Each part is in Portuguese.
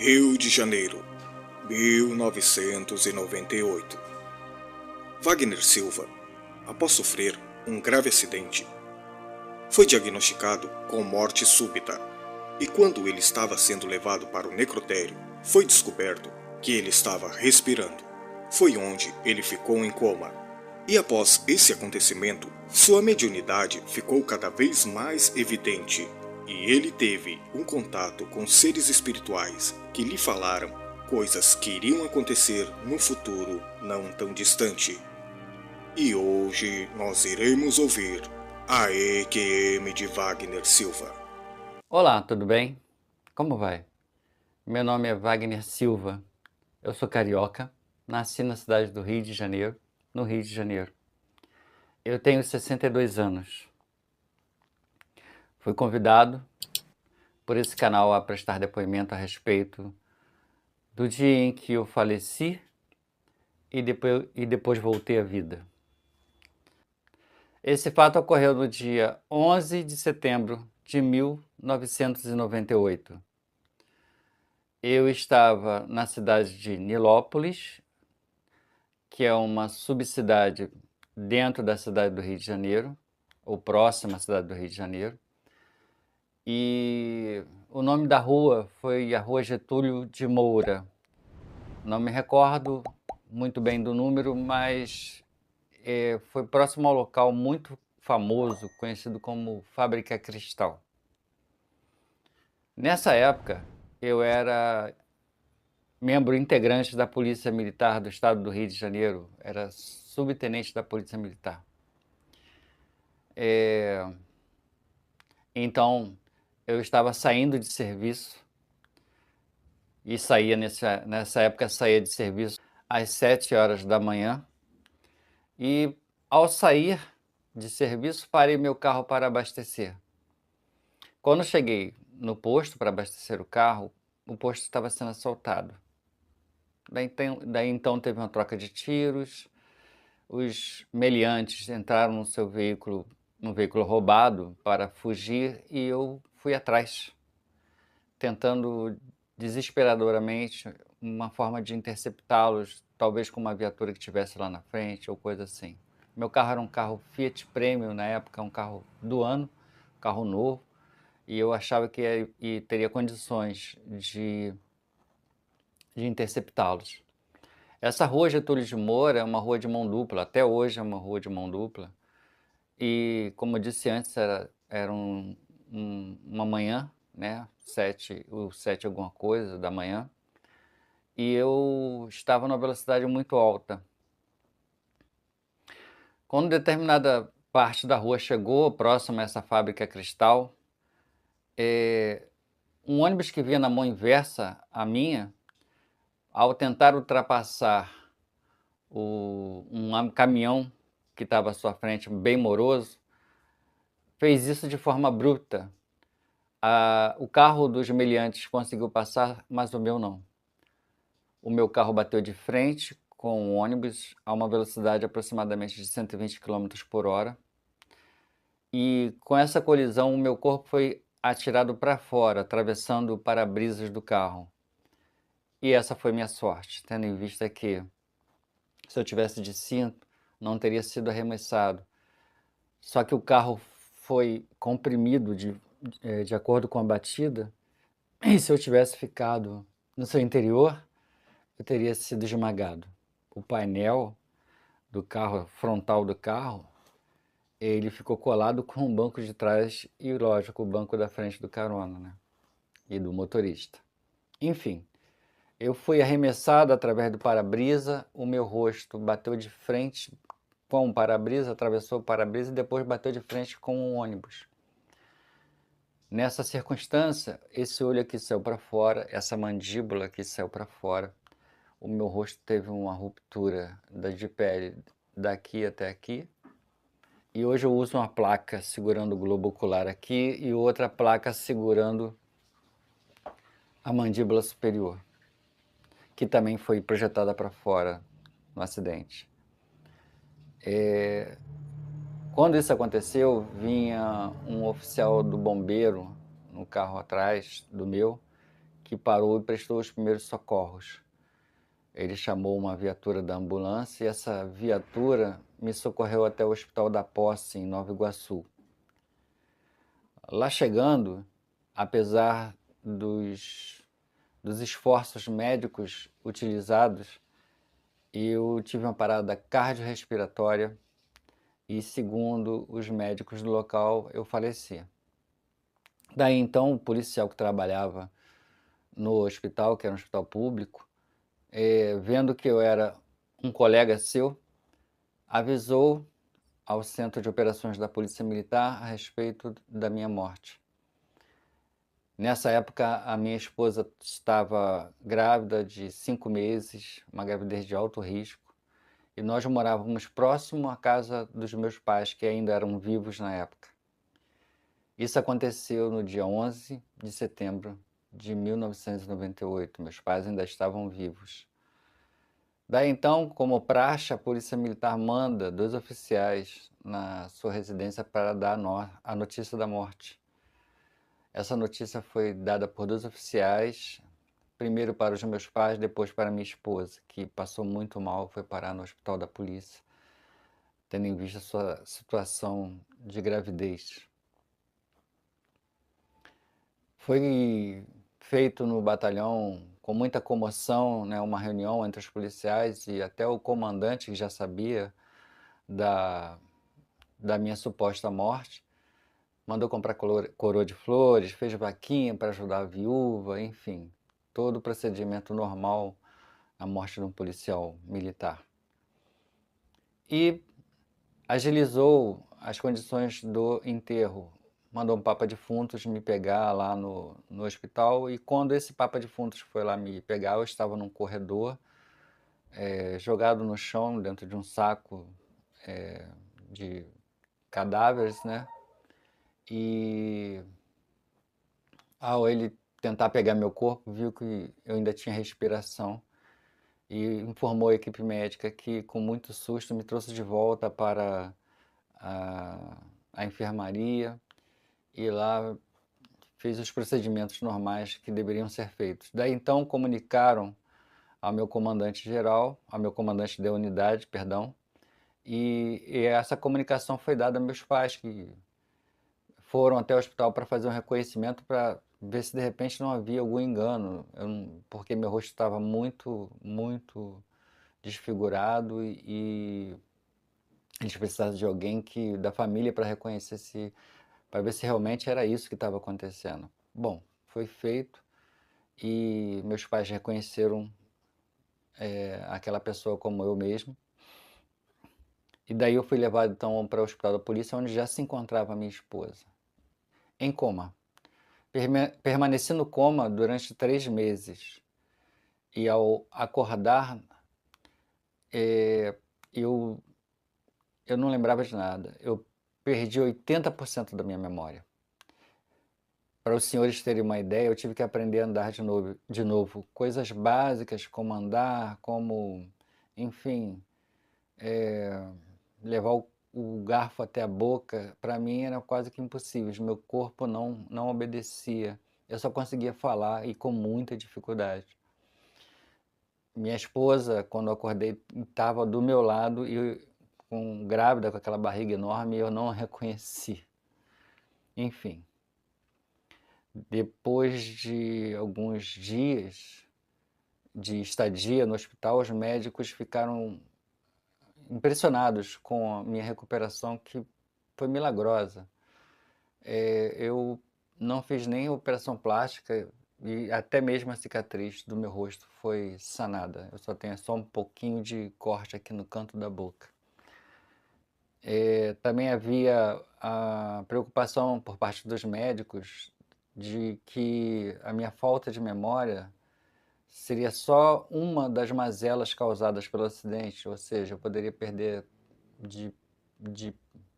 Rio de Janeiro, 1998. Wagner Silva, após sofrer um grave acidente, foi diagnosticado com morte súbita e quando ele estava sendo levado para o necrotério, foi descoberto que ele estava respirando. Foi onde ele ficou em coma. E após esse acontecimento, sua mediunidade ficou cada vez mais evidente e ele teve um contato com seres espirituais que lhe falaram coisas que iriam acontecer no futuro não tão distante. E hoje nós iremos ouvir a EQM de Wagner Silva. Olá, tudo bem? Como vai? Meu nome é Wagner Silva. Eu sou carioca, nasci na cidade do Rio de Janeiro, no Rio de Janeiro. Eu tenho 62 anos. Fui convidado por esse canal a prestar depoimento a respeito do dia em que eu faleci e depois voltei à vida. Esse fato ocorreu no dia 11 de setembro de 1998. Eu estava na cidade de Nilópolis, que é uma subcidade dentro da cidade do Rio de Janeiro, ou próxima à cidade do Rio de Janeiro. E o nome da rua foi a Rua Getúlio de Moura. Não me recordo muito bem do número, mas foi próximo ao local muito famoso, conhecido como Fábrica Cristal. Nessa época, eu era membro integrante da Polícia Militar do Estado do Rio de Janeiro, era subtenente da Polícia Militar. Então, eu estava saindo de serviço e saía nessa época saía de serviço às 7 horas da manhã e ao sair de serviço parei meu carro para abastecer. Quando cheguei no posto para abastecer o carro, o posto estava sendo assaltado. Daí então teve uma troca de tiros, os meliantes entraram no seu veículo, no veículo roubado, para fugir e eu fui atrás, tentando desesperadoramente uma forma de interceptá-los, talvez com uma viatura que estivesse lá na frente ou coisa assim. Meu carro era um carro Fiat Premium na época, um carro do ano, um carro novo, e eu achava que teria condições de interceptá-los. Essa rua Getúlio de Moura é uma rua de mão dupla, até hoje é uma rua de mão dupla. E, como eu disse antes, era uma manhã, né? 7 alguma coisa da manhã. E eu estava numa velocidade muito alta. Quando determinada parte da rua chegou, próximo a essa fábrica Cristal, um ônibus que vinha na mão inversa à minha, ao tentar ultrapassar um caminhão que estava à sua frente, bem moroso, fez isso de forma bruta. O carro dos meliantes conseguiu passar, mas o meu não. O meu carro bateu de frente com o ônibus a uma velocidade aproximadamente de 120 km por hora. E com essa colisão, o meu corpo foi atirado para fora, atravessando o para-brisas do carro. E essa foi minha sorte, tendo em vista que, se eu tivesse de cinto, não teria sido arremessado. Só que o carro foi comprimido de acordo com a batida, e se eu tivesse ficado no seu interior, eu teria sido esmagado. O painel do carro, frontal do carro, ele ficou colado com o banco de trás e, lógico, o banco da frente do carona, né? E do motorista. Enfim, eu fui arremessado através do para-brisa, o meu rosto bateu de frente com o para-brisa, atravessou o para-brisa e depois bateu de frente com o ônibus. Nessa circunstância, esse olho aqui saiu para fora, essa mandíbula aqui saiu para fora, o meu rosto teve uma ruptura de pele daqui até aqui, e hoje eu uso uma placa segurando o globo ocular aqui e outra placa segurando a mandíbula superior, que também foi projetada para fora no acidente. Quando isso aconteceu, vinha um oficial do bombeiro no carro atrás do meu, que parou e prestou os primeiros socorros. Ele chamou uma viatura da ambulância e essa viatura me socorreu até o Hospital da Posse, em Nova Iguaçu. Lá chegando, apesar dos esforços médicos utilizados, eu tive uma parada cardiorrespiratória e, segundo os médicos do local, eu faleci. Daí então, o policial que trabalhava no hospital, que era um hospital público, vendo que eu era um colega seu, avisou ao Centro de Operações da Polícia Militar a respeito da minha morte. Nessa época, a minha esposa estava grávida de 5 meses, uma gravidez de alto risco, e nós morávamos próximo à casa dos meus pais, que ainda eram vivos na época. Isso aconteceu no dia 11 de setembro de 1998. Meus pais ainda estavam vivos. Daí então, como praxe, a Polícia Militar manda 2 oficiais na sua residência para dar a notícia da morte. Essa notícia foi dada por 2 oficiais, primeiro para os meus pais, depois para minha esposa, que passou muito mal, foi parar no hospital da polícia, tendo em vista a sua situação de gravidez. Foi feito no batalhão com muita comoção, né, uma reunião entre os policiais e até o comandante, que já sabia da minha suposta morte, mandou comprar coroa de flores, fez vaquinha para ajudar a viúva, enfim, todo o procedimento normal na morte de um policial militar. E agilizou as condições do enterro. Mandou um papa defuntos me pegar lá no hospital, e quando esse papa defuntos foi lá me pegar, eu estava num corredor, jogado no chão, dentro de um saco de cadáveres, né? E ao ele tentar pegar meu corpo, viu que eu ainda tinha respiração e informou a equipe médica que, com muito susto, me trouxe de volta para a enfermaria, e lá fez os procedimentos normais que deveriam ser feitos. Daí então comunicaram ao meu comandante geral, ao meu comandante da unidade, perdão, e essa comunicação foi dada a meus pais, que foram até o hospital para fazer um reconhecimento, para ver se de repente não havia algum engano, porque meu rosto estava muito, muito desfigurado e eles precisavam de alguém da família para reconhecer, para ver se realmente era isso que estava acontecendo. Bom, foi feito e meus pais reconheceram aquela pessoa como eu mesmo. E daí eu fui levado então para o hospital da polícia, onde já se encontrava a minha esposa, em coma. Permaneci no coma durante 3 meses. E ao acordar, eu não lembrava de nada. Eu perdi 80% da minha memória. Para os senhores terem uma ideia, eu tive que aprender a andar de novo. Coisas básicas como andar, como, enfim, levar o garfo até a boca, para mim era quase que impossível. Meu corpo não obedecia. Eu só conseguia falar, e com muita dificuldade. Minha esposa, quando eu acordei, estava do meu lado e grávida, com aquela barriga enorme, e eu não a reconheci. Enfim, depois de alguns dias de estadia no hospital, os médicos ficaram impressionados com a minha recuperação, que foi milagrosa. Eu não fiz nem operação plástica, e até mesmo a cicatriz do meu rosto foi sanada. Eu só tenho um pouquinho de corte aqui no canto da boca. Também havia a preocupação por parte dos médicos de que a minha falta de memória seria só uma das mazelas causadas pelo acidente, ou seja, eu poderia perder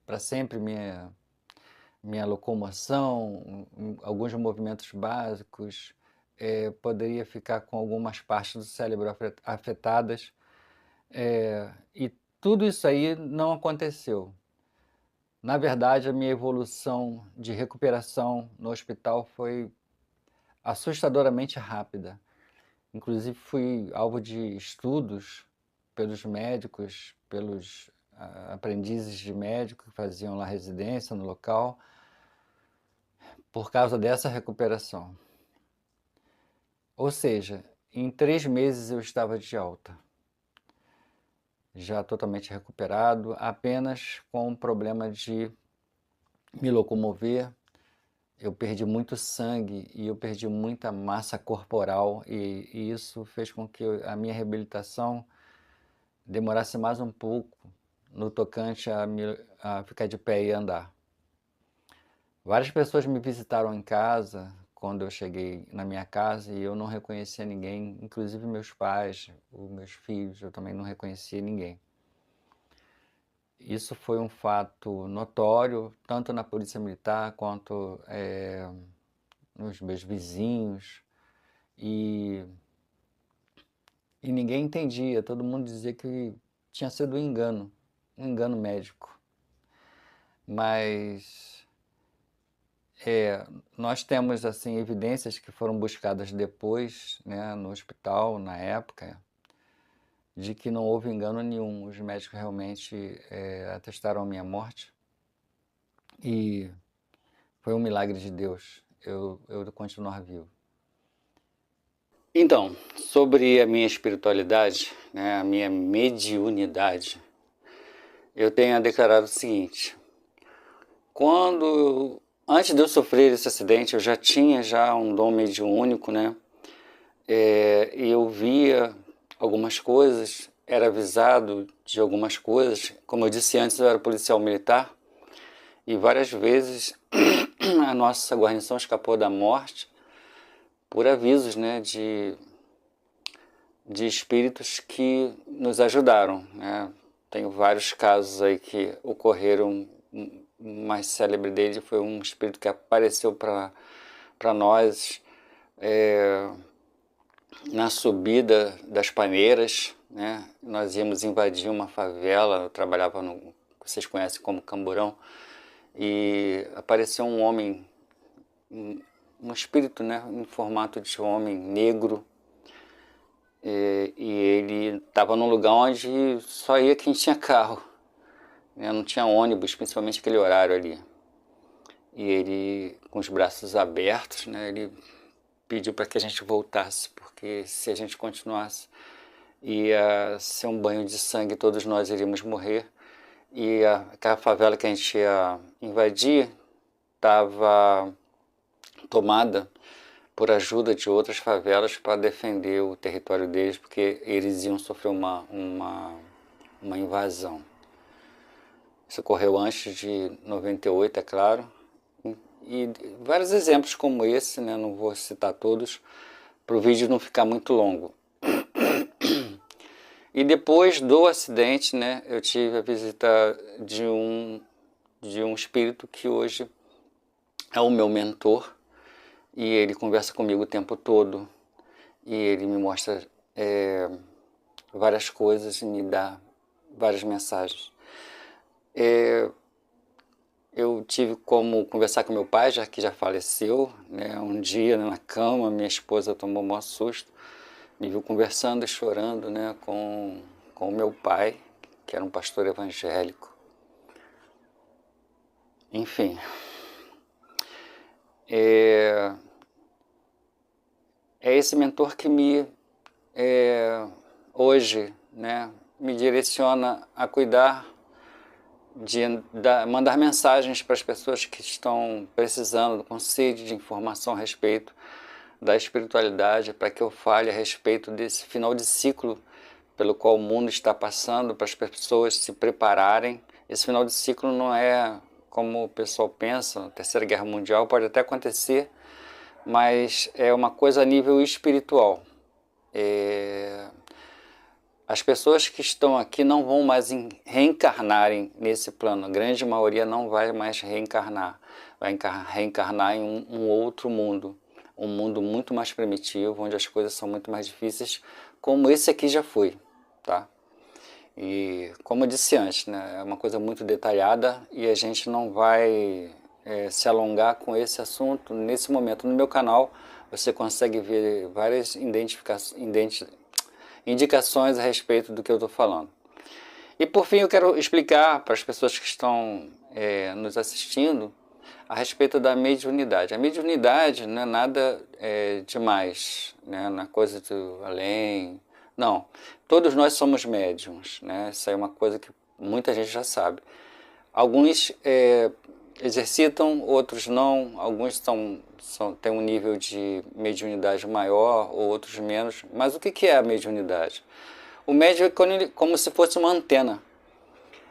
para sempre minha locomoção, alguns movimentos básicos, poderia ficar com algumas partes do cérebro afetadas, e tudo isso aí não aconteceu. Na verdade, a minha evolução de recuperação no hospital foi assustadoramente rápida. Inclusive fui alvo de estudos pelos médicos, pelos aprendizes de médico que faziam lá residência no local, por causa dessa recuperação. Ou seja, em 3 meses eu estava de alta, já totalmente recuperado, apenas com um problema de me locomover. Eu perdi muito sangue e eu perdi muita massa corporal, e isso fez com que a minha reabilitação demorasse mais um pouco no tocante a ficar de pé e andar. Várias pessoas me visitaram em casa quando eu cheguei na minha casa e eu não reconhecia ninguém, inclusive meus pais, os meus filhos, eu também não reconhecia ninguém. Isso foi um fato notório, tanto na polícia militar quanto nos meus vizinhos, e ninguém entendia, todo mundo dizia que tinha sido um engano médico. Mas nós temos assim evidências que foram buscadas depois, né, no hospital, na época, de que não houve engano nenhum. Os médicos realmente atestaram a minha morte e foi um milagre de Deus eu continuar vivo. Então, sobre a minha espiritualidade, né, a minha mediunidade, eu tenho a declarar o seguinte: antes de eu sofrer esse acidente, eu já tinha um dom mediúnico, né? E eu via algumas coisas, era avisado de algumas coisas. Como eu disse antes, eu era policial militar e várias vezes a nossa guarnição escapou da morte por avisos, né, de espíritos que nos ajudaram, né? Tenho vários casos aí que ocorreram. O mais célebre dele foi um espírito que apareceu para nós na subida das Paneiras, né? Nós íamos invadir uma favela, eu trabalhava no que vocês conhecem como Camburão, e apareceu um homem, um espírito, né, em formato de homem negro, e ele estava num lugar onde só ia quem tinha carro, né? Não tinha ônibus, principalmente aquele horário ali. E ele, com os braços abertos, né, ele pediu para que a gente voltasse, porque se a gente continuasse ia ser um banho de sangue, todos nós iríamos morrer. E aquela favela que a gente ia invadir estava tomada por ajuda de outras favelas para defender o território deles, porque eles iam sofrer uma invasão. Isso ocorreu antes de 98, é claro. E vários exemplos como esse, né? Não vou citar todos, para o vídeo não ficar muito longo. E depois do acidente, né, eu tive a visita de um espírito que hoje é o meu mentor, e ele conversa comigo o tempo todo, e ele me mostra várias coisas e me dá várias mensagens. Eu tive como conversar com meu pai, já que já faleceu, né? Um dia na cama, minha esposa tomou um maior susto, me viu conversando e chorando, né, com o meu pai, que era um pastor evangélico. Enfim, é esse mentor que hoje, né, me direciona a cuidar mandar mensagens para as pessoas que estão precisando, com sede de informação a respeito da espiritualidade, para que eu fale a respeito desse final de ciclo pelo qual o mundo está passando, para as pessoas se prepararem. Esse final de ciclo não é como o pessoal pensa, a Terceira Guerra Mundial pode até acontecer, mas é uma coisa a nível espiritual. As pessoas que estão aqui não vão mais reencarnarem nesse plano. A grande maioria não vai mais reencarnar. Vai reencarnar em um outro mundo. Um mundo muito mais primitivo, onde as coisas são muito mais difíceis, como esse aqui já foi, tá? E como eu disse antes, né, é uma coisa muito detalhada e a gente não vai se alongar com esse assunto nesse momento. No meu canal você consegue ver várias indicações a respeito do que eu estou falando. E por fim eu quero explicar para as pessoas que estão nos assistindo a respeito da mediunidade. A mediunidade não é nada demais, né? Não é coisa do além. Não, todos nós somos médiums, né? Isso aí é uma coisa que muita gente já sabe. Alguns exercitam, outros não. Alguns têm um nível de mediunidade maior, outros menos. Mas o que é a mediunidade? O médium é como se fosse uma antena.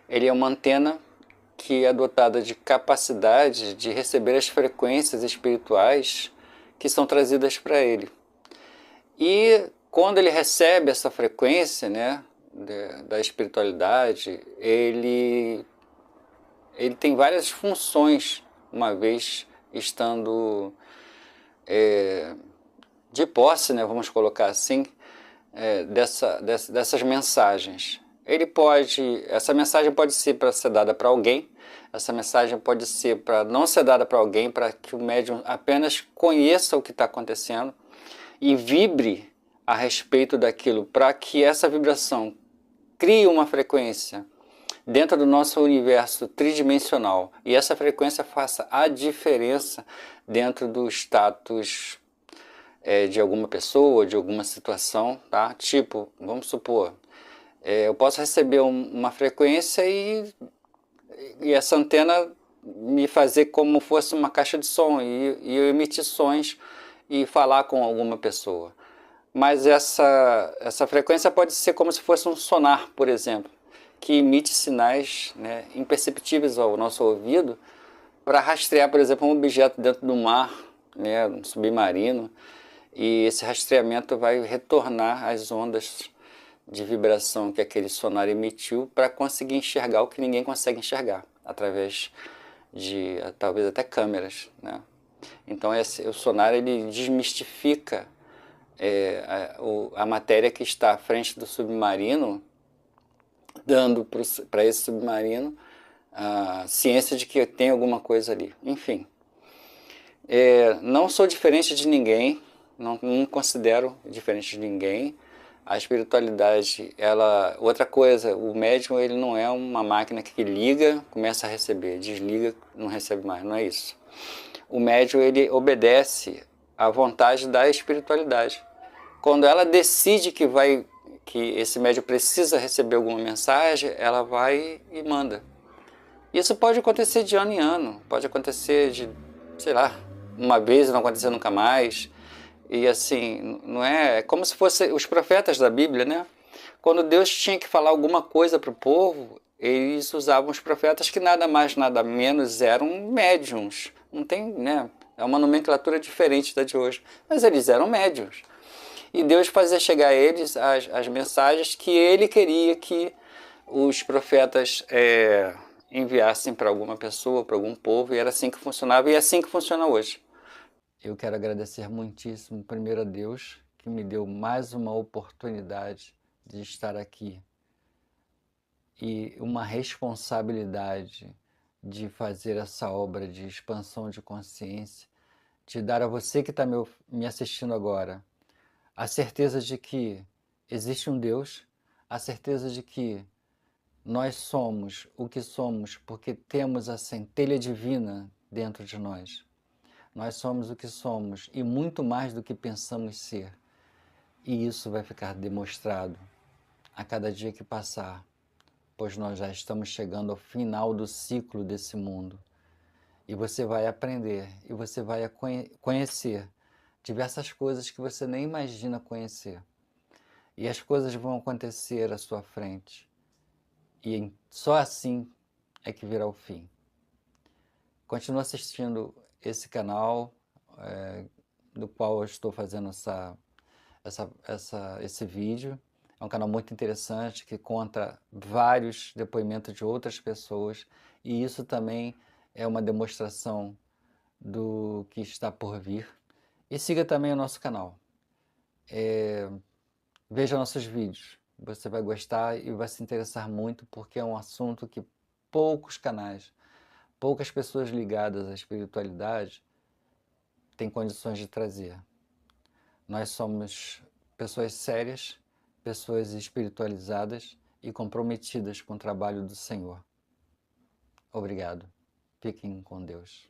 Ele é uma antena que é dotada de capacidade de receber as frequências espirituais que são trazidas para ele. E quando ele recebe essa frequência, né, da espiritualidade, ele tem várias funções, uma vez estando de posse, né, vamos colocar assim, dessas mensagens. Essa mensagem pode ser para ser dada para alguém, essa mensagem pode ser para não ser dada para alguém, para que o médium apenas conheça o que está acontecendo e vibre a respeito daquilo, para que essa vibração crie uma frequência dentro do nosso universo tridimensional e essa frequência faça a diferença dentro do status de alguma pessoa, de alguma situação, tá? Tipo, vamos supor, eu posso receber uma frequência e essa antena me fazer como fosse uma caixa de som e eu emitir sons e falar com alguma pessoa. Mas essa frequência pode ser como se fosse um sonar, por exemplo, que emite sinais, né, imperceptíveis ao nosso ouvido para rastrear, por exemplo, um objeto dentro do mar, né, um submarino, e esse rastreamento vai retornar as ondas de vibração que aquele sonar emitiu para conseguir enxergar o que ninguém consegue enxergar, através de talvez até câmeras, né? Então o sonar ele desmistifica a matéria que está à frente do submarino, dando para esse submarino a ciência de que tem alguma coisa ali. Enfim, não sou diferente de ninguém, não me considero diferente de ninguém. A espiritualidade, outra coisa, o médium ele não é uma máquina que liga, começa a receber, desliga, não recebe mais, não é isso. O médium ele obedece à vontade da espiritualidade. Quando ela decide que esse médium precisa receber alguma mensagem, ela vai e manda. Isso pode acontecer de ano em ano, pode acontecer de, sei lá, uma vez e não acontecer nunca mais. E assim, não é como se fossem os profetas da Bíblia, né? Quando Deus tinha que falar alguma coisa para o povo, eles usavam os profetas que nada mais, nada menos eram médiums. Não tem, né? É uma nomenclatura diferente da de hoje, mas eles eram médiums. E Deus fazia chegar a eles as mensagens que Ele queria que os profetas enviassem para alguma pessoa, para algum povo, e era assim que funcionava, e é assim que funciona hoje. Eu quero agradecer muitíssimo, primeiro a Deus, que me deu mais uma oportunidade de estar aqui e uma responsabilidade de fazer essa obra de expansão de consciência, de dar a você que está me assistindo agora a certeza de que existe um Deus, a certeza de que nós somos o que somos porque temos a centelha divina dentro de nós. Nós somos o que somos e muito mais do que pensamos ser. E isso vai ficar demonstrado a cada dia que passar, pois nós já estamos chegando ao final do ciclo desse mundo. E você vai aprender e você vai conhecer diversas coisas que você nem imagina conhecer. E as coisas vão acontecer à sua frente. E só assim é que virá o fim. Continua assistindo esse canal, do qual eu estou fazendo esse vídeo. É um canal muito interessante que conta vários depoimentos de outras pessoas e isso também é uma demonstração do que está por vir. E siga também o nosso canal. Veja nossos vídeos. Você vai gostar e vai se interessar muito porque é um assunto que poucos canais, poucas pessoas ligadas à espiritualidade têm condições de trazer. Nós somos pessoas sérias, pessoas espiritualizadas e comprometidas com o trabalho do Senhor. Obrigado. Fiquem com Deus.